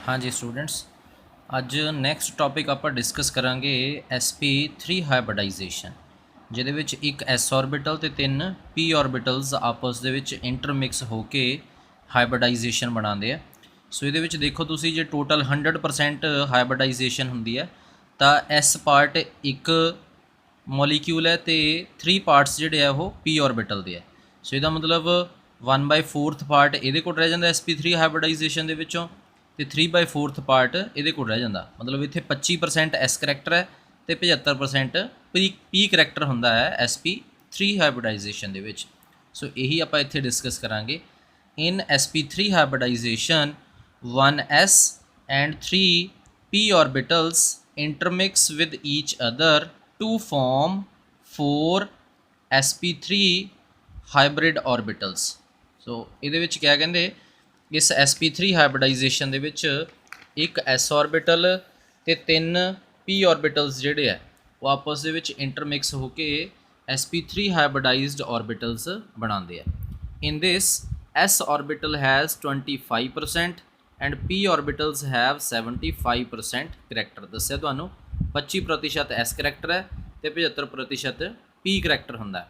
हाँ जी स्टूडेंट्स, ਅੱਜ next topic ਆਪਾਂ ਡਿਸਕਸ ਕਰਾਂਗੇ sp3 ਹਾਈਬ੍ਰਿਡਾਈਜੇਸ਼ਨ, ਜਿਹਦੇ ਵਿੱਚ ਇੱਕ s ਆਰਬਿਟਲ ਤੇ ਤਿੰਨ p ਆਰਬਿਟਲਸ ਆਪਸ ਦੇ ਵਿੱਚ ਇੰਟਰਮਿਕਸ ਹੋ ਕੇ ਹਾਈਬ੍ਰਿਡਾਈਜੇਸ਼ਨ ਬਣਾਉਂਦੇ ਆ। ਸੋ ਇਹਦੇ ਵਿੱਚ ਦੇਖੋ ਤੁਸੀਂ, ਜੇ ਟੋਟਲ 100% ਹਾਈਬ੍ਰਿਡਾਈਜੇਸ਼ਨ ਹੁੰਦੀ ਹੈ ਤਾਂ s ਪਾਰਟ ਇੱਕ ਮੋਲੀਕਿਊਲ ਹੈ ਤੇ 3 ਪਾਰਟਸ ਜਿਹੜੇ ਆ ਉਹ p ਆਰਬਿਟਲ ਦੇ ਆ। ਸੋ ਇਹਦਾ ਮਤਲਬ 1/4 ਪਾਰਟ ਇਹਦੇ ਕੋਲ ਰਹਿ ਜਾਂਦਾ sp3 ਹਾਈਬ੍ਰਿਡਾਈਜੇਸ਼ਨ ਦੇ ਵਿੱਚੋਂ, ਤੇ 3/4 ਪਾਰਟ ਇਹਦੇ ਕੋਲ ਰਹਿ ਜਾਂਦਾ। ਮਤਲਬ ਇੱਥੇ 25% ਐਸ ਕਰੈਕਟਰ ਹੈ ਤੇ 75% ਪੀ ਕਰੈਕਟਰ ਹੁੰਦਾ ਹੈ sp3 ਹਾਈਬ੍ਰਿਡਾਈਜੇਸ਼ਨ ਦੇ ਵਿੱਚ। ਸੋ ਇਹੀ ਆਪਾਂ ਇੱਥੇ ਡਿਸਕਸ ਕਰਾਂਗੇ। ਇਨ sp3 hybridisation 1s and 3 p orbitals intermix with each other to form 4 sp3 hybrid orbitals। ਸੋ ਇਹਦੇ ਵਿੱਚ ਕਿਆ ਕਹਿੰਦੇ, ਇਸ sp3 ਹਾਈਬ੍ਰਿਡਾਈਜੇਸ਼ਨ ਦੇ ਵਿੱਚ ਇੱਕ s ਆਰਬਿਟਲ ਤੇ ਤਿੰਨ p ਆਰਬਿਟਲਸ ਜਿਹੜੇ ਆ ਉਹ ਆਪਸ ਦੇ ਵਿੱਚ ਇੰਟਰਮਿਕਸ ਹੋ ਕੇ sp3 ਹਾਈਬ੍ਰਿਡਾਈਜ਼ਡ ਆਰਬਿਟਲਸ ਬਣਾਉਂਦੇ ਆ। In this s orbital has 25% and p orbitals have 75% character. ਦੱਸਿਆ ਤੁਹਾਨੂੰ 25% s ਕਰੈਕਟਰ ਹੈ ਤੇ 75% p ਕਰੈਕਟਰ ਹੁੰਦਾ।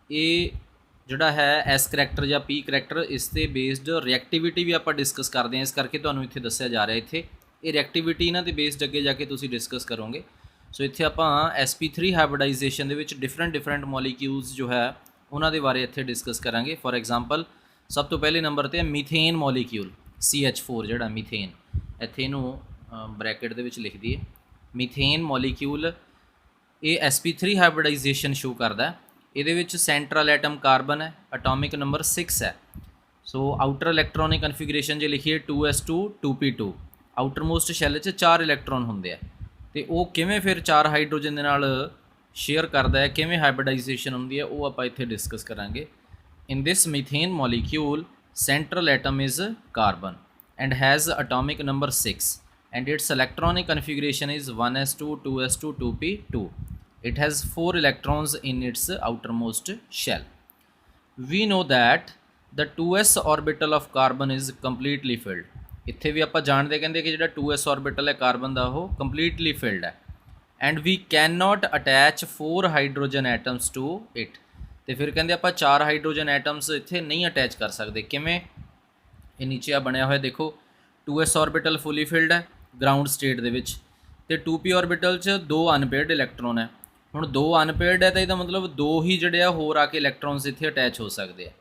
ਇਹ ਜਿਹੜਾ ਹੈ ਐਸ ਕਰੈਕਟਰ ਜਾਂ ਪੀ ਕਰੈਕਟਰ, ਇਸ 'ਤੇ ਬੇਸਡ ਰਿਐਕਟੀਵਿਟੀ ਵੀ ਆਪਾਂ ਡਿਸਕਸ ਕਰਦੇ ਹਾਂ, ਇਸ ਕਰਕੇ ਤੁਹਾਨੂੰ ਇੱਥੇ ਦੱਸਿਆ ਜਾ ਰਿਹਾ। ਇੱਥੇ ਇਹ ਰਿਐਕਟੀਵਿਟੀ ਇਹਨਾਂ 'ਤੇ ਬੇਸਡ ਅੱਗੇ ਜਾ ਕੇ ਤੁਸੀਂ ਡਿਸਕਸ ਕਰੋਗੇ। ਸੋ ਇੱਥੇ ਆਪਾਂ sp3 ਹਾਈਬ੍ਰਿਡਾਈਜੇਸ਼ਨ ਦੇ ਵਿੱਚ ਡਿਫਰੈਂਟ ਮੋਲੀਕਿਊਲਸ ਜੋ ਹੈ ਉਹਨਾਂ ਦੇ ਬਾਰੇ ਇੱਥੇ ਡਿਸਕਸ ਕਰਾਂਗੇ। ਫੋਰ ਐਗਜ਼ਾਮਪਲ, ਸਭ ਤੋਂ ਪਹਿਲੇ ਨੰਬਰ 'ਤੇ ਹੈ ਮੀਥੇਨ ਮੋਲੀਕਿਊਲ, CH4 ਜਿਹੜਾ ਮੀਥੇਨ, ਇੱਥੇ ਇਹਨੂੰ ਬ੍ਰੈਕਟ ਦੇ ਵਿੱਚ ਲਿਖ ਦਈਏ। ਮੀਥੇਨ ਮੋਲੀਕਿਊਲ ਇਹ sp3 ਹਾਈਬ੍ਰਿਡਾਈਜੇਸ਼ਨ ਸ਼ੋ ਕਰਦਾ। ਇਹਦੇ ਵਿੱਚ ਸੈਂਟਰਲ ਐਟਮ ਕਾਰਬਨ ਹੈ, ਅਟੋਮਿਕ ਨੰਬਰ 6 ਹੈ। ਸੋ ਆਊਟਰ ਇਲੈਕਟ੍ਰੋਨਿਕ ਕਨਫੀਗਰੇਸ਼ਨ ਜੇ ਲਿਖੀਏ 2s2 2p2, outer most shell 'ਚ 4 ਇਲੈਕਟ੍ਰੋਨ ਹੁੰਦੇ ਆ ਤੇ ਉਹ ਕਿਵੇਂ ਫਿਰ 4 ਹਾਈਡਰੋਜਨ ਦੇ ਨਾਲ ਸ਼ੇਅਰ ਕਰਦਾ ਹੈ, ਕਿਵੇਂ ਹਾਈਬ੍ਰਿਡਾਈਜੇਸ਼ਨ ਹੁੰਦੀ ਹੈ, ਉਹ ਆਪਾਂ ਇੱਥੇ ਡਿਸਕਸ ਕਰਾਂਗੇ। In this methane molecule central atom is carbon and has atomic number 6 and its electronic configuration is 1s2 2s2 2p2. It has 4 electrons in its outermost shell. We know that the 2s orbital of carbon is completely filled. ਇੱਥੇ ਵੀ ਆਪਾਂ ਜਾਣਦੇ ਕਹਿੰਦੇ ਕਿ ਜਿਹੜਾ 2s orbital ਹੈ carbon ਦਾ ਉਹ completely filled ਹੈ and we cannot attach 4 hydrogen atoms to it। ਤੇ ਫਿਰ ਕਹਿੰਦੇ ਆਪਾਂ 4 ਹਾਈਡਰੋਜਨ ਐਟਮਸ ਇੱਥੇ ਨਹੀਂ ਅਟੈਚ ਕਰ ਸਕਦੇ। ਕਿਵੇਂ? ਇਹ ਨੀਚੇ ਆ ਬਣਿਆ ਹੋਇਆ ਦੇਖੋ, 2s orbital fully filled ਹੈ ਗਰਾਊਂਡ ਸਟੇਟ ਦੇ ਵਿੱਚ, ਤੇ 2p orbital 'ਚ 2 ਅਨਪੇਅਰਡ ਇਲੈਕਟ੍ਰੋਨ ਹੈ। ਹੁਣ 2 ਅਨਪੇਅਰਡ ਹੈ ਤਾਂ ਇਹਦਾ ਮਤਲਬ 2 ਹੀ ਜਿਹੜੇ ਆ ਹੋਰ ਆ ਕੇ ਇਲੈਕਟ੍ਰੋਨਸ ਇੱਥੇ ਅਟੈਚ ਹੋ ਸਕਦੇ ਆ।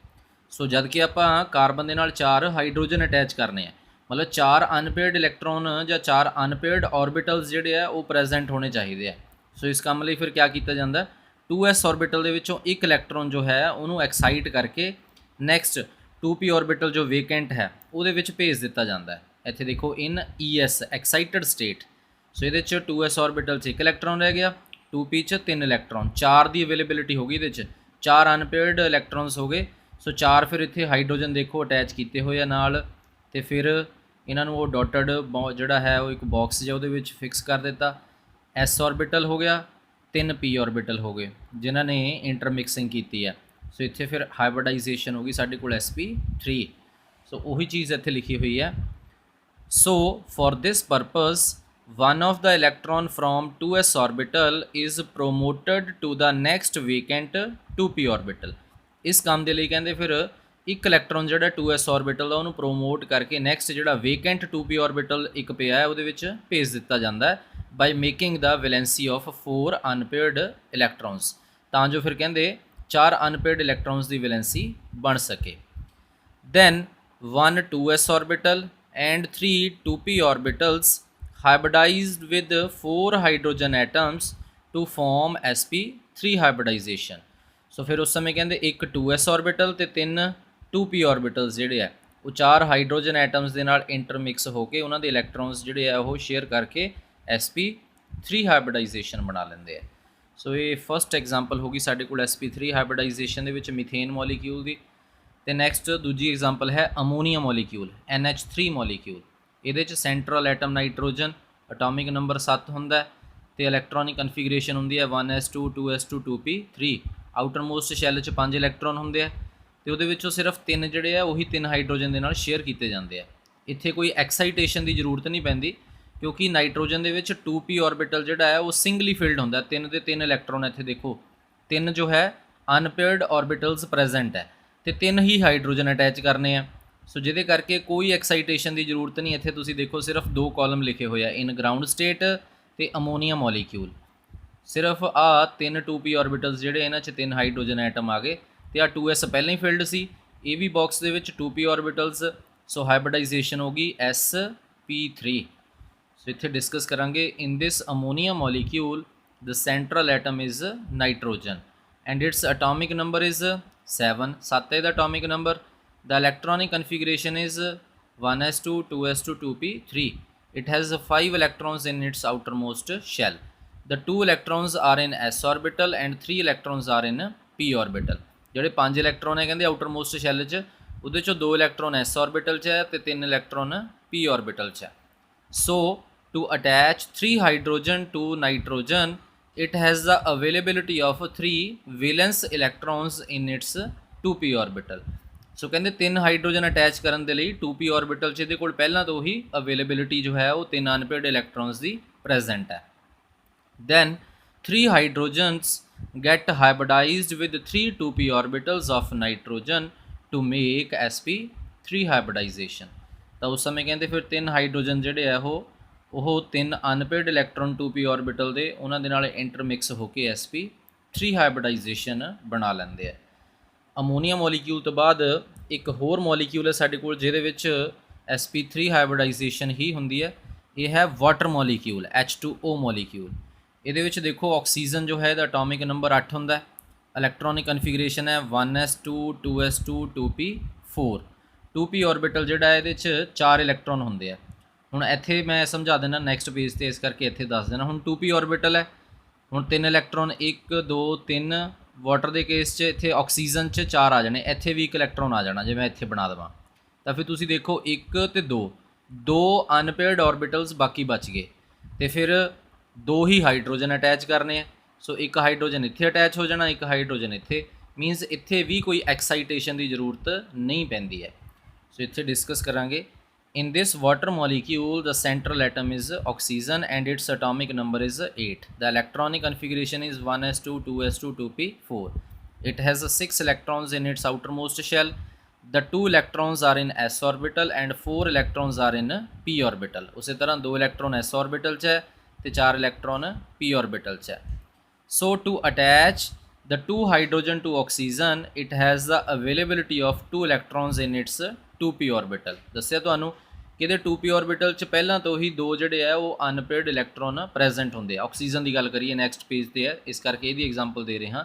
ਸੋ ਜਦ ਕਿ ਆਪਾਂ ਕਾਰਬਨ ਦੇ ਨਾਲ 4 ਹਾਈਡਰੋਜਨ ਅਟੈਚ ਕਰਨੇ ਆ, ਮਤਲਬ 4 ਅਨਪੇਅਰਡ ਇਲੈਕਟ੍ਰੋਨ ਜਾਂ 4 ਅਨਪੇਅਰਡ ਆਰਬਿਟਲਸ ਜਿਹੜੇ ਆ ਉਹ ਪ੍ਰੈਜ਼ੈਂਟ ਹੋਣੇ ਚਾਹੀਦੇ ਆ। ਸੋ ਇਸ ਕੰਮ ਲਈ ਫਿਰ ਕਿਆ ਕੀਤਾ ਜਾਂਦਾ, 2s ਆਰਬਿਟਲ ਦੇ ਵਿੱਚੋਂ ਇੱਕ ਇਲੈਕਟ੍ਰੋਨ ਜੋ ਹੈ ਉਹਨੂੰ ਐਕਸਾਈਟ ਕਰਕੇ ਨੈਕਸਟ 2p ਆਰਬਿਟਲ ਜੋ ਵੇਕੈਂਟ ਹੈ ਉਹਦੇ ਵਿੱਚ ਭੇਜ ਦਿੱਤਾ ਜਾਂਦਾ। ਇੱਥੇ ਦੇਖੋ ਇਨ ES ਐਕਸਾਈਟਡ ਸਟੇਟ। ਸੋ ਇਹਦੇ 'ਚ 2s ਆਰਬਿਟਲ 'ਚ ਇੱਕ ਇਲੈਕਟ੍ਰੋਨ ਰਹਿ ਗਿਆ, 2p 'ਚ 3 ਇਲੈਕਟ੍ਰੋਨ, 4 ਦੀ ਅਵੇਲੇਬਿਲਿਟੀ ਹੋ ਗਈ ਇਹਦੇ 'ਚ, 4 ਅਨਪੇਅਰਡ ਇਲੈਕਟ੍ਰੋਨਸ ਹੋ ਗਏ। ਸੋ 4 ਫਿਰ ਇੱਥੇ ਹਾਈਡਰੋਜਨ ਦੇਖੋ ਅਟੈਚ ਕੀਤੇ ਹੋਏ ਆ ਨਾਲ, ਤੇ ਫਿਰ ਇਹਨਾਂ ਨੂੰ ਉਹ ਡੋਟਡ ਜਿਹੜਾ ਹੈ ਉਹ ਇੱਕ ਬਾਕਸ ਜਿਹਾ ਉਹਦੇ ਵਿੱਚ ਫਿਕਸ ਕਰ ਦਿੱਤਾ। s ਆਰਬਿਟਲ ਹੋ ਗਿਆ, 3 p ਆਰਬਿਟਲ ਹੋ ਗਏ ਜਿਨ੍ਹਾਂ ਨੇ ਇੰਟਰਮਿਕਸਿੰਗ ਕੀਤੀ ਹੈ। ਸੋ ਇੱਥੇ ਫਿਰ ਹਾਈਬ੍ਰਿਡਾਈਜੇਸ਼ਨ ਹੋ ਗਈ ਸਾਡੇ ਕੋਲ sp3। ਸੋ ਉਹੀ ਚੀਜ਼ ਇੱਥੇ ਲਿਖੀ ਹੋਈ ਹੈ। So for this purpose, one of the electron from 2s orbital is promoted to the next vacant 2p orbital। ਇਸ ਕੰਮ ਦੇ ਲਈ ਕਹਿੰਦੇ ਫਿਰ ਇੱਕ ਇਲੈਕਟ੍ਰੋਨ ਜਿਹੜਾ 2s orbital ਦਾ ਉਹਨੂੰ ਪ੍ਰੋਮੋਟ ਕਰਕੇ ਨੈਕਸਟ ਜਿਹੜਾ ਵੇਕੈਂਟ 2p orbital ਇੱਕ ਪਿਆ ਹੈ ਉਹਦੇ ਵਿੱਚ ਭੇਜ ਦਿੱਤਾ ਜਾਂਦਾ ਹੈ by making the valency of 4 unpaired electrons, ਤਾਂ ਜੋ ਫਿਰ ਕਹਿੰਦੇ 4 unpaired electrons ਦੀ valency ਬਣ ਸਕੇ। Then 1 2s orbital and 3 2p orbitals hybridized with 4 hydrogen atoms to form sp3 hybridization। ਸੋ ਫਿਰ ਉਸ ਸਮੇਂ ਕਹਿੰਦੇ ਇੱਕ 2s orbital ਤੇ 3 2p orbitals ਜਿਹੜੇ ਆ ਉਹ 4 ਹਾਈਡਰੋਜਨ ਐਟਮਸ ਦੇ ਨਾਲ ਇੰਟਰਮਿਕਸ ਹੋ ਕੇ ਉਹਨਾਂ ਦੇ ਇਲੈਕਟ੍ਰੋਨਸ ਜਿਹੜੇ ਆ ਉਹ ਸ਼ੇਅਰ ਕਰਕੇ sp3 ਹਾਈਬ੍ਰਿਡਾਈਜੇਸ਼ਨ ਬਣਾ ਲੈਂਦੇ ਆ। ਸੋ ਇਹ ਫਸਟ ਐਗਜ਼ਾਮਪਲ ਹੋ ਗਈ ਸਾਡੇ ਕੋਲ sp3 ਹਾਈਬ੍ਰਿਡਾਈਜੇਸ਼ਨ ਦੇ ਵਿੱਚ ਮੀਥੇਨ ਮੋਲੀਕਿਊਲ ਦੀ। ਤੇ ਨੈਕਸਟ ਦੂਜੀ ਐਗਜ਼ਾਮਪਲ ਹੈ ਅਮੋਨੀਆ ਮੋਲੀਕਿਊਲ, NH3 ਮੋਲੀਕਿਊਲ। ਇਹਦੇ 'ਚ central atom nitrogen, atomic number 7 ਹੁੰਦਾ ਤੇ ਇਲੈਕਟ੍ਰੋਨਿਕ ਕਨਫੀਗਰੇਸ਼ਨ ਹੁੰਦੀ ਹੈ 1s2 2s2 2p3। Outer most shell 'ਚ 5 ਇਲੈਕਟ੍ਰੋਨ ਹੁੰਦੇ ਆ ਤੇ ਉਹਦੇ ਵਿੱਚੋਂ ਸਿਰਫ 3 ਜਿਹੜੇ ਆ ਉਹੀ 3 ਹਾਈਡਰੋਜਨ ਦੇ ਨਾਲ ਸ਼ੇਅਰ ਕੀਤੇ ਜਾਂਦੇ ਆ। ਇੱਥੇ ਕੋਈ ਐਕਸਾਈਟੇਸ਼ਨ ਦੀ ਜ਼ਰੂਰਤ ਨਹੀਂ ਪੈਂਦੀ ਕਿਉਂਕਿ ਨਾਈਟ੍ਰੋਜਨ ਦੇ ਵਿੱਚ 2p ऑर्बिटल ਜਿਹੜਾ ਹੈ ਉਹ ਸਿੰਗਲੀ ਫਿਲਡ ਹੁੰਦਾ, 3 ਦੇ 3 ਇਲੈਕਟ੍ਰੋਨ ਇੱਥੇ ਦੇਖੋ 3 ਜੋ ਹੈ ਅਨਪੇਅਰਡ ऑर्बिटल्स ਪ੍ਰੈਜ਼ੈਂਟ ਹੈ ਤੇ 3 ਹੀ ਹਾਈਡਰੋਜਨ ਅਟੈਚ ਕਰਨੇ ਆ। ਸੋ ਜਿਹਦੇ ਕਰਕੇ ਕੋਈ ਐਕਸਾਈਟੇਸ਼ਨ ਦੀ ਜ਼ਰੂਰਤ ਨਹੀਂ। ਇੱਥੇ ਤੁਸੀਂ ਦੇਖੋ ਸਿਰਫ 2 ਕਾਲਮ ਲਿਖੇ ਹੋਏ ਆ, ਇਨ ਗਰਾਊਂਡ ਸਟੇਟ ਤੇ ਅਮੋਨੀਆ ਮੋਲੀਕਿਊਲ। ਸਿਰਫ ਆ 3 2p ऑर्बिटल्स ਜਿਹੜੇ ਇਹਨਾਂ 'ਚ 3 ਹਾਈਡਰੋਜਨ ਐਟਮ ਆ ਗਏ ਤੇ ਆ 2s ਪਹਿਲਾਂ ਹੀ ਫਿਲਡ ਸੀ, ਇਹ ਵੀ ਬਾਕਸ ਦੇ ਵਿੱਚ 2p ऑर्बिटल्स। ਸੋ ਹਾਈਬ੍ਰਿਡਾਈਜੇਸ਼ਨ ਹੋ ਗਈ sp3। ਸੋ ਇੱਥੇ ਡਿਸਕਸ ਕਰਾਂਗੇ in this ammonia molecule the central atom is nitrogen and its atomic number is 7 ਹੈ ਦਾ atomic number. The electronic configuration is 1s2 2s2 2p3. It has 5 electrons in its outermost shell. The 2 electrons are in s orbital and 3 electrons are in p orbital. ਜਿਹੜੇ 5 electron ਹੈ ਕਹਿੰਦੇ ਆਊਟਰਮੋਸਟ shell 'ਚ, ਉਹਦੇ 'ਚੋਂ 2 electron s orbital 'ਚ ਹੈ ਤੇ 3 electron p orbital 'ਚ ਹੈ। So to attach 3 hydrogen to nitrogen, it has the availability of 3 valence electrons in its 2p orbital. ਸੋ ਕਹਿੰਦੇ 3 ਹਾਈਡਰੋਜਨ ਅਟੈਚ ਕਰਨ ਦੇ ਲਈ 2p ऑर्बिटल 'ਚ ਇਹਦੇ ਕੋਲ ਪਹਿਲਾਂ ਤੋਂ ਹੀ ਅਵੇਲੇਬਿਲਿਟੀ ਜੋ ਹੈ ਉਹ 3 ਅਨਪੇਅਰਡ ਇਲੈਕਟ੍ਰੋਨਸ ਦੀ ਪ੍ਰੈਜ਼ੈਂਟ ਹੈ। Then 3 hydrogens get hybridized with 3 2p orbitals of nitrogen to make sp3 hybridization। ਤਾਂ ਉਸ ਸਮੇਂ ਕਹਿੰਦੇ ਫਿਰ 3 ਹਾਈਡਰੋਜਨ ਜਿਹੜੇ ਆ ਉਹ 3 ਅਨਪੇਅਰਡ ਇਲੈਕਟ੍ਰੋਨ 2p ऑर्बिटल ਦੇ ਉਹਨਾਂ ਦੇ ਨਾਲ ਇੰਟਰਮਿਕਸ ਹੋ ਕੇ sp3 ਹਾਈਬ੍ਰਿਡਾਈਜੇਸ਼ਨ ਬਣਾ ਲੈਂਦੇ ਆ। ਅਮੋਨੀਆ ਮੋਲੀਕਿਊਲ ਤੋਂ ਬਾਅਦ ਇੱਕ ਹੋਰ ਮੋਲੀਕਿਊਲ ਹੈ ਸਾਡੇ ਕੋਲ ਜਿਹਦੇ ਵਿੱਚ sp3 ਹਾਈਬ੍ਰਿਡਾਈਜੇਸ਼ਨ ਹੀ ਹੁੰਦੀ ਹੈ, ਇਹ ਹੈ ਵਾਟਰ ਮੋਲੀਕਿਊਲ H2O ਮੋਲੀਕਿਊਲ। ਇਹਦੇ ਵਿੱਚ ਦੇਖੋ ਆਕਸੀਜਨ ਜੋ ਹੈ ਇਹਦਾ ਅਟੋਮਿਕ ਨੰਬਰ 8 ਹੁੰਦਾ, ਇਲੈਕਟ੍ਰੋਨਿਕ ਕਨਫੀਗਰੇਸ਼ਨ ਹੈ 1s2 2s2 2p4। 2p orbital ਜਿਹੜਾ ਹੈ ਇਹਦੇ 'ਚ 4 ਇਲੈਕਟ੍ਰੋਨ ਹੁੰਦੇ ਆ। ਹੁਣ ਇੱਥੇ ਮੈਂ ਸਮਝਾ ਦੇਣਾ ਨੈਕਸਟ ਪੇਜ 'ਤੇ, ਇਸ ਕਰਕੇ ਇੱਥੇ ਦੱਸ ਦੇਣਾ। ਹੁਣ 2p ऑर्बिटल ਹੈ, ਹੁਣ 3 ਇਲੈਕਟ੍ਰੋਨ 1 2 3, ਵਾਟਰ ਦੇ ਕੇਸ 'ਚ ਇੱਥੇ ਆਕਸੀਜਨ 'ਚ 4 ਆ ਜਾਣੇ, ਇੱਥੇ ਵੀ 1 ਇਲੈਕਟ੍ਰੋਨ ਆ ਜਾਣਾ। ਜੇ ਮੈਂ ਇੱਥੇ ਬਣਾ ਦੇਵਾਂ ਤਾਂ ਫਿਰ ਤੁਸੀਂ ਦੇਖੋ 1 ਤੇ 2 ਅਨਪੇਅਰਡ ऑर्बिटल्स ਬਾਕੀ ਬਚ ਗਏ ਤੇ ਫਿਰ 2 ਹੀ ਹਾਈਡਰੋਜਨ ਅਟੈਚ ਕਰਨੇ ਆ। ਸੋ 1 ਹਾਈਡਰੋਜਨ ਇੱਥੇ ਅਟੈਚ ਹੋ ਜਾਣਾ, 1 ਹਾਈਡਰੋਜਨ ਇੱਥੇ, ਮੀਨਸ ਇੱਥੇ ਵੀ ਕੋਈ ਐਕਸਾਈਟੇਸ਼ਨ ਦੀ ਜ਼ਰੂਰਤ ਨਹੀਂ ਪੈਂਦੀ ਹੈ। ਸੋ ਇੱਥੇ ਡਿਸਕਸ ਕਰਾਂਗੇ in this water molecule the central atom is oxygen and its atomic number is 8. The electronic configuration is 1s2 2s2 2p4. It has 6 electrons in its outermost shell. The 2 electrons are in s orbital and 4 electrons are in p orbital. ਉਸੇ ਤਰ੍ਹਾਂ 2 electron s orbital 'ਚ ਹੈ ਤੇ 4 electron p orbital 'ਚ ਹੈ। So to attach the 2 hydrogen to oxygen, it has the availability of 2 electrons in its 2p orbital. ਦੱਸਿਆ ਤੁਹਾਨੂੰ ਕਿ ਇਹਦੇ 2p ऑर्बिटल 'ਚ ਪਹਿਲਾਂ ਤੋਂ ਹੀ 2 ਜਿਹੜੇ ਆ ਉਹ ਅਨਪੇਅਰਡ ਇਲੈਕਟ੍ਰੋਨ ਪ੍ਰੈਜ਼ੈਂਟ ਹੁੰਦੇ ਆ। ਆਕਸੀਜਨ ਦੀ ਗੱਲ ਕਰੀਏ ਨੈਕਸਟ ਪੇਜ 'ਤੇ ਹੈ, ਇਸ ਕਰਕੇ ਇਹਦੀ ਐਗਜ਼ਾਮਪਲ ਦੇ ਰਹੇ ਹਾਂ।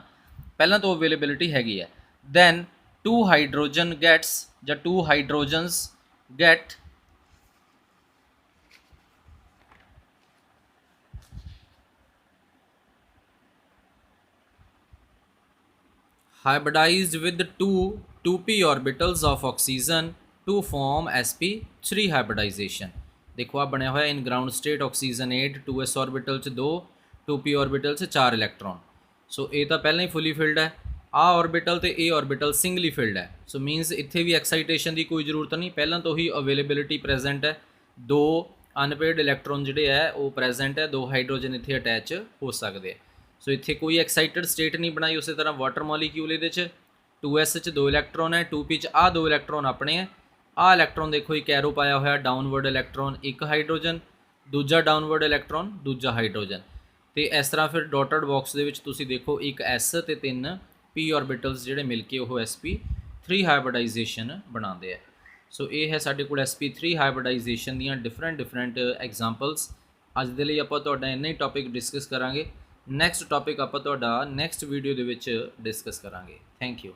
ਪਹਿਲਾਂ ਤੋਂ ਅਵੇਲੇਬਿਲਿਟੀ ਹੈਗੀ ਹੈ। ਦੈਨ 2 ਹਾਈਡਰੋਜਨ ਗੈਟਸ ਜਾਂ 2 ਹਾਈਡਰੋਜਨਸ get hybridized with 2p orbitals of oxygen to form sp3 hybridization। ਦੇਖੋ ਆ ਬਣਿਆ ਹੋਇਆ in ground state oxygen 8 2s orbital 'ਚ 2 2p ऑर्बिटल 'ਚ 4 ਇਲੈਕਟ੍ਰੋਨ। ਸੋ ਇਹ ਤਾਂ ਪਹਿਲਾਂ ਹੀ ਫੁੱਲੀ ਫਿਲਡ ਹੈ, ਆ ऑर्बिटल ਤੇ ਇਹ ऑर्बिटल ਸਿੰਗਲੀ ਫਿਲਡ ਹੈ। ਸੋ ਮੀਨਸ ਇੱਥੇ ਵੀ ਐਕਸਾਈਟੇਸ਼ਨ ਦੀ ਕੋਈ ਜ਼ਰੂਰਤ ਨਹੀਂ, ਪਹਿਲਾਂ ਤੋਂ ਹੀ ਅਵੇਲੇਬਿਲਿਟੀ ਪ੍ਰੈਜ਼ੈਂਟ ਹੈ। 2 ਅਨਪੇਅਰਡ ਇਲੈਕਟ੍ਰੋਨ ਜਿਹੜੇ ਹੈ ਉਹ ਪ੍ਰੈਜ਼ੈਂਟ ਹੈ, 2 ਹਾਈਡਰੋਜਨ ਇੱਥੇ ਅਟੈਚ ਹੋ ਸਕਦੇ ਆ। ਸੋ ਇੱਥੇ ਕੋਈ ਐਕਸਾਈਟਡ ਸਟੇਟ ਨਹੀਂ ਬਣਾਈ। ਉਸੇ ਤਰ੍ਹਾਂ ਵਾਟਰ ਮੋਲੀਕਿਊਲ ਇਹਦੇ 'ਚ 2s 'ਚ 2 ਇਲੈਕਟ੍ਰੋਨ ਹੈ, 2p 'ਚ ਆ 2 ਇਲੈਕਟ੍ਰੋਨ ਆਪਣੇ ਹੈ। ਆ ਇਲੈਕਟ੍ਰੋਨ ਦੇਖੋ ਇੱਕ ਐਰੋ ਪਾਇਆ ਹੋਇਆ, ਡਾਊਨਵਰਡ ਇਲੈਕਟ੍ਰੋਨ 1 ਹਾਈਡਰੋਜਨ, ਦੂਜਾ ਡਾਊਨਵਰਡ ਇਲੈਕਟ੍ਰੋਨ ਦੂਜਾ ਹਾਈਡਰੋਜਨ। ਤੇ ਇਸ ਤਰ੍ਹਾਂ ਫਿਰ ਡਾਟਡ ਬਾਕਸ ਦੇ ਵਿੱਚ ਤੁਸੀਂ ਦੇਖੋ 1 s ਤੇ 3 p ऑर्बिटल्स ਜਿਹੜੇ ਮਿਲ ਕੇ ਉਹ sp3 ਹਾਈਬ੍ਰਿਡਾਈਜੇਸ਼ਨ ਬਣਾਉਂਦੇ ਆ। ਸੋ ਇਹ ਹੈ ਸਾਡੇ ਕੋਲ sp3 ਹਾਈਬ੍ਰਿਡਾਈਜੇਸ਼ਨ ਦੀਆਂ ਡਿਫਰੈਂਟ ਐਗਜ਼ਾਮਪਲਸ। ਅੱਜ ਦੇ ਲਈ ਆਪਾਂ ਤੁਹਾਡਾ ਇੰਨਾ ਹੀ ਟੌਪਿਕ ਡਿਸਕਸ ਕਰਾਂਗੇ। ਨੈਕਸਟ ਟੌਪਿਕ ਆਪਾਂ ਤੁਹਾਡਾ ਨੈਕਸਟ ਵੀਡੀਓ ਦੇ ਵਿੱਚ ਡਿਸਕਸ ਕਰਾਂਗੇ। Thank you.